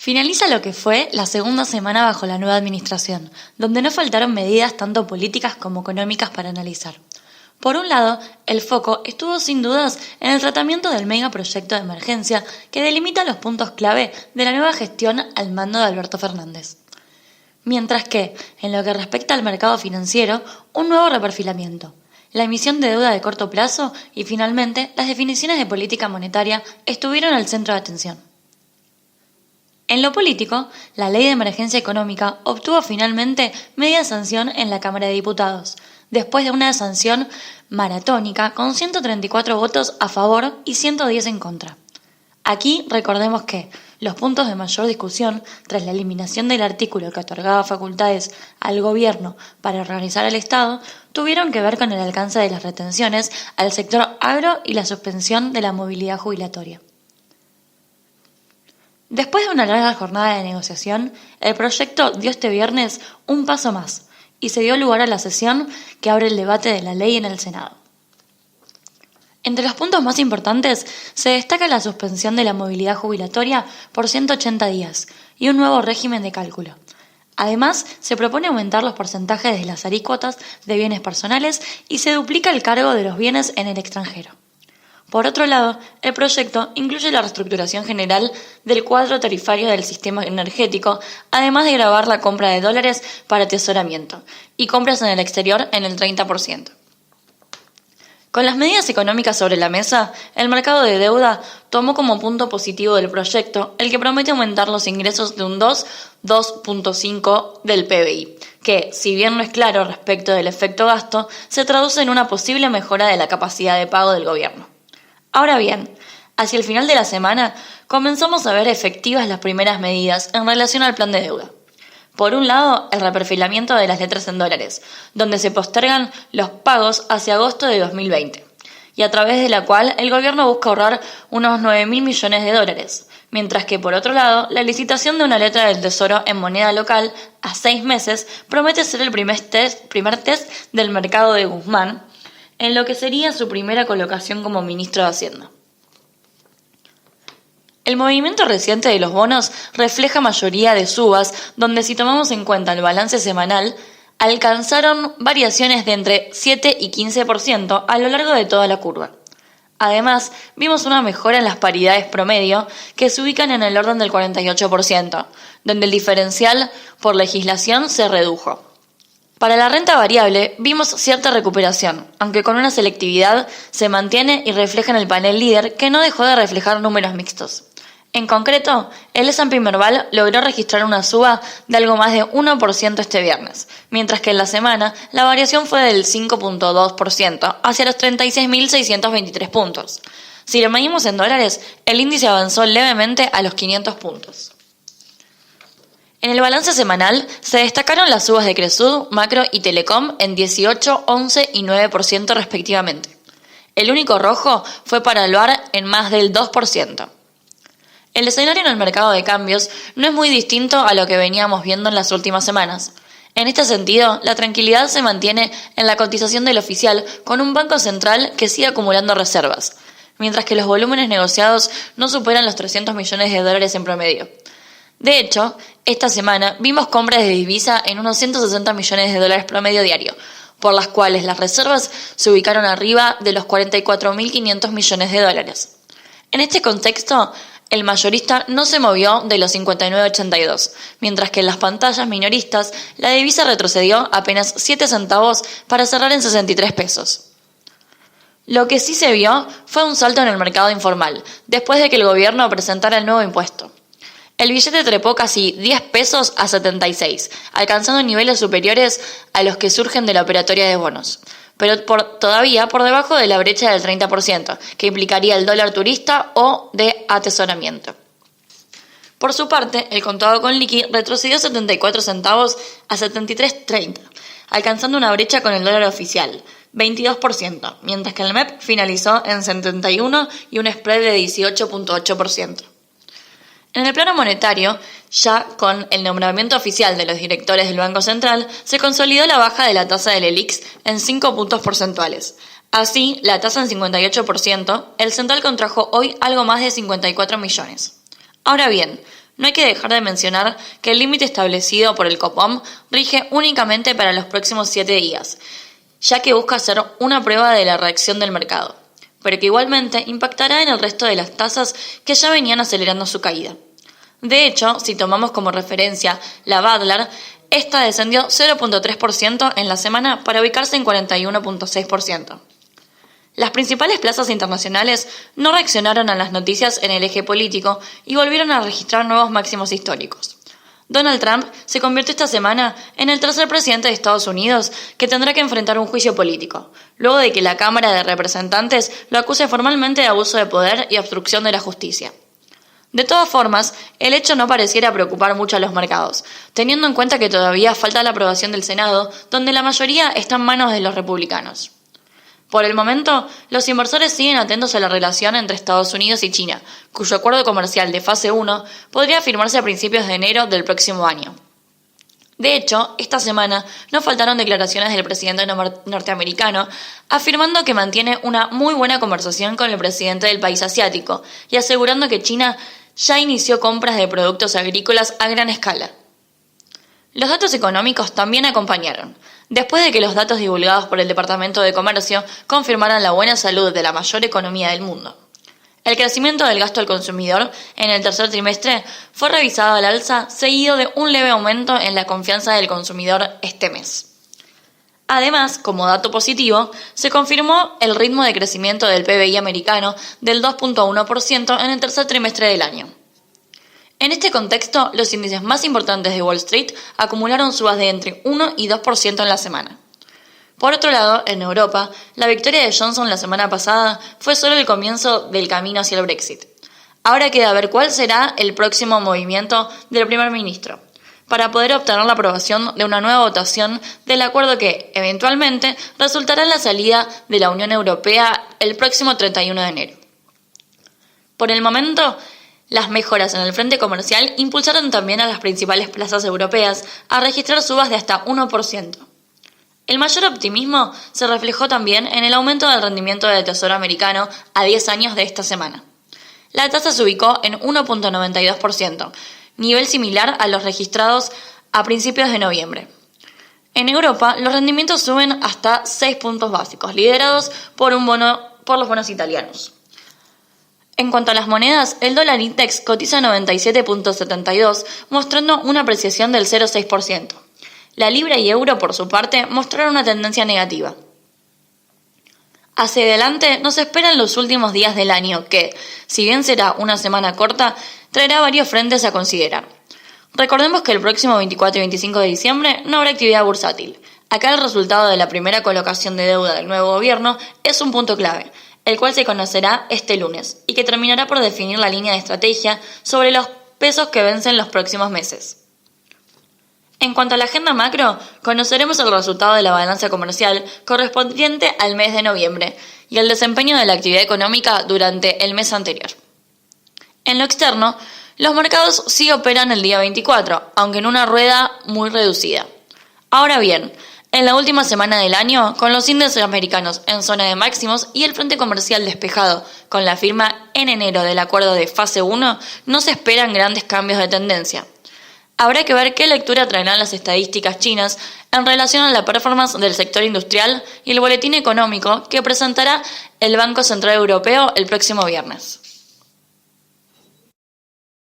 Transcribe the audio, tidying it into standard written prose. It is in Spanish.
Finaliza lo que fue la segunda semana bajo la nueva administración, donde no faltaron medidas tanto políticas como económicas para analizar. Por un lado, el foco estuvo sin dudas en el tratamiento del megaproyecto de emergencia que delimita los puntos clave de la nueva gestión al mando de Alberto Fernández. Mientras que, en lo que respecta al mercado financiero, un nuevo reperfilamiento, la emisión de deuda de corto plazo y, finalmente, las definiciones de política monetaria estuvieron al centro de atención. En lo político, la Ley de Emergencia Económica obtuvo finalmente media sanción en la Cámara de Diputados, después de una sanción maratónica con 134 votos a favor y 110 en contra. Aquí recordemos que los puntos de mayor discusión, tras la eliminación del artículo que otorgaba facultades al gobierno para organizar al Estado, tuvieron que ver con el alcance de las retenciones al sector agro y la suspensión de la movilidad jubilatoria. Después de una larga jornada de negociación, el proyecto dio este viernes un paso más y se dio lugar a la sesión que abre el debate de la ley en el Senado. Entre los puntos más importantes se destaca la suspensión de la movilidad jubilatoria por 180 días y un nuevo régimen de cálculo. Además, se propone aumentar los porcentajes de las alícuotas de bienes personales y se duplica el cargo de los bienes en el extranjero. Por otro lado, el proyecto incluye la reestructuración general del cuadro tarifario del sistema energético, además de gravar la compra de dólares para atesoramiento y compras en el exterior en el 30%. Con las medidas económicas sobre la mesa, el mercado de deuda tomó como punto positivo del proyecto el que promete aumentar los ingresos de un 2,5% del PBI, que, si bien no es claro respecto del efecto gasto, se traduce en una posible mejora de la capacidad de pago del gobierno. Ahora bien, hacia el final de la semana comenzamos a ver efectivas las primeras medidas en relación al plan de deuda. Por un lado, el reperfilamiento de las letras en dólares, donde se postergan los pagos hacia agosto de 2020, y a través de la cual el gobierno busca ahorrar unos 9.000 millones de dólares, mientras que por otro lado, la licitación de una letra del Tesoro en moneda local a 6 meses promete ser el primer test del mercado de Guzmán, en lo que sería su primera colocación como ministro de Hacienda. El movimiento reciente de los bonos refleja mayoría de subas, donde si tomamos en cuenta el balance semanal, alcanzaron variaciones de entre 7 y 15% a lo largo de toda la curva. Además, vimos una mejora en las paridades promedio, que se ubican en el orden del 48%, donde el diferencial por legislación se redujo. Para la renta variable vimos cierta recuperación, aunque con una selectividad se mantiene y refleja en el panel líder que no dejó de reflejar números mixtos. En concreto, el S&P Merval logró registrar una suba de algo más de 1% este viernes, mientras que en la semana la variación fue del 5,2% hacia los 36.623 puntos. Si lo medimos en dólares, el índice avanzó levemente a los 500 puntos. En el balance semanal se destacaron las subas de Cresud, Macro y Telecom en 18, 11 y 9% respectivamente. El único rojo fue para Loar en más del 2%. El escenario en el mercado de cambios no es muy distinto a lo que veníamos viendo en las últimas semanas. En este sentido, la tranquilidad se mantiene en la cotización del oficial con un banco central que sigue acumulando reservas, mientras que los volúmenes negociados no superan los 300 millones de dólares en promedio. De hecho, esta semana vimos compras de divisa en unos 160 millones de dólares promedio diario, por las cuales las reservas se ubicaron arriba de los 44.500 millones de dólares. En este contexto, el mayorista no se movió de los 59,82, mientras que en las pantallas minoristas la divisa retrocedió apenas 7 centavos para cerrar en 63 pesos. Lo que sí se vio fue un salto en el mercado informal, después de que el gobierno presentara el nuevo impuesto. El billete trepó casi 10 pesos a 76, alcanzando niveles superiores a los que surgen de la operatoria de bonos, pero todavía por debajo de la brecha del 30%, que implicaría el dólar turista o de atesoramiento. Por su parte, el contado con liqui retrocedió 74 centavos a 73,30, alcanzando una brecha con el dólar oficial, 22%, mientras que el MEP finalizó en 71 y un spread de 18,8%. En el plano monetario, ya con el nombramiento oficial de los directores del Banco Central, se consolidó la baja de la tasa del ELIX en 5 puntos porcentuales. Así, la tasa en 58%, el central contrajo hoy algo más de 54 millones. Ahora bien, No hay que dejar de mencionar que el límite establecido por el Copom rige únicamente para los próximos 7 días, ya que busca ser una prueba de la reacción del mercado, pero que igualmente impactará en el resto de las tasas que ya venían acelerando su caída. De hecho, si tomamos como referencia la Badlar, esta descendió 0,3% en la semana para ubicarse en 41,6%. Las principales plazas internacionales no reaccionaron a las noticias en el eje político y volvieron a registrar nuevos máximos históricos. Donald Trump se convirtió esta semana en el tercer presidente de Estados Unidos que tendrá que enfrentar un juicio político, luego de que la Cámara de Representantes lo acuse formalmente de abuso de poder y obstrucción de la justicia. De todas formas, el hecho no pareciera preocupar mucho a los mercados, teniendo en cuenta que todavía falta la aprobación del Senado, donde la mayoría está en manos de los republicanos. Por el momento, los inversores siguen atentos a la relación entre Estados Unidos y China, cuyo acuerdo comercial de fase 1 podría firmarse a principios de enero del próximo año. De hecho, esta semana no faltaron declaraciones del presidente norteamericano afirmando que mantiene una muy buena conversación con el presidente del país asiático y asegurando que China ya inició compras de productos agrícolas a gran escala. Los datos económicos también acompañaron. Después de que los datos divulgados por el Departamento de Comercio confirmaran la buena salud de la mayor economía del mundo. El crecimiento del gasto al consumidor en el tercer trimestre fue revisado al alza, seguido de un leve aumento en la confianza del consumidor este mes. Además, como dato positivo, se confirmó el ritmo de crecimiento del PBI americano del 2,1% en el tercer trimestre del año. En este contexto, los índices más importantes de Wall Street acumularon subas de entre 1 y 2% en la semana. Por otro lado, en Europa, la victoria de Johnson la semana pasada fue solo el comienzo del camino hacia el Brexit. Ahora queda ver cuál será el próximo movimiento del primer ministro, para poder obtener la aprobación de una nueva votación del acuerdo que, eventualmente, resultará en la salida de la Unión Europea el próximo 31 de enero. Por el momento, las mejoras en el frente comercial impulsaron también a las principales plazas europeas a registrar subas de hasta 1%. El mayor optimismo se reflejó también en el aumento del rendimiento del Tesoro americano a 10 años de esta semana. La tasa se ubicó en 1,92%, nivel similar a los registrados a principios de noviembre. En Europa, los rendimientos suben hasta 6 puntos básicos, liderados por los bonos italianos. En cuanto a las monedas, el dólar index cotiza 97,72, mostrando una apreciación del 0,6%. La libra y euro, por su parte, mostraron una tendencia negativa. Hacia adelante nos esperan los últimos días del año que, si bien será una semana corta, traerá varios frentes a considerar. Recordemos que el próximo 24 y 25 de diciembre no habrá actividad bursátil. Acá el resultado de la primera colocación de deuda del nuevo gobierno es un punto clave, el cual se conocerá este lunes y que terminará por definir la línea de estrategia sobre los pesos que vencen los próximos meses. En cuanto a la agenda macro, conoceremos el resultado de la balanza comercial correspondiente al mes de noviembre y el desempeño de la actividad económica durante el mes anterior. En lo externo, los mercados sí operan el día 24, aunque en una rueda muy reducida. Ahora bien, en la última semana del año, con los índices americanos en zona de máximos y el frente comercial despejado con la firma en enero del acuerdo de fase 1, no se esperan grandes cambios de tendencia. Habrá que ver qué lectura traerán las estadísticas chinas en relación a la performance del sector industrial y el boletín económico que presentará el Banco Central Europeo el próximo viernes.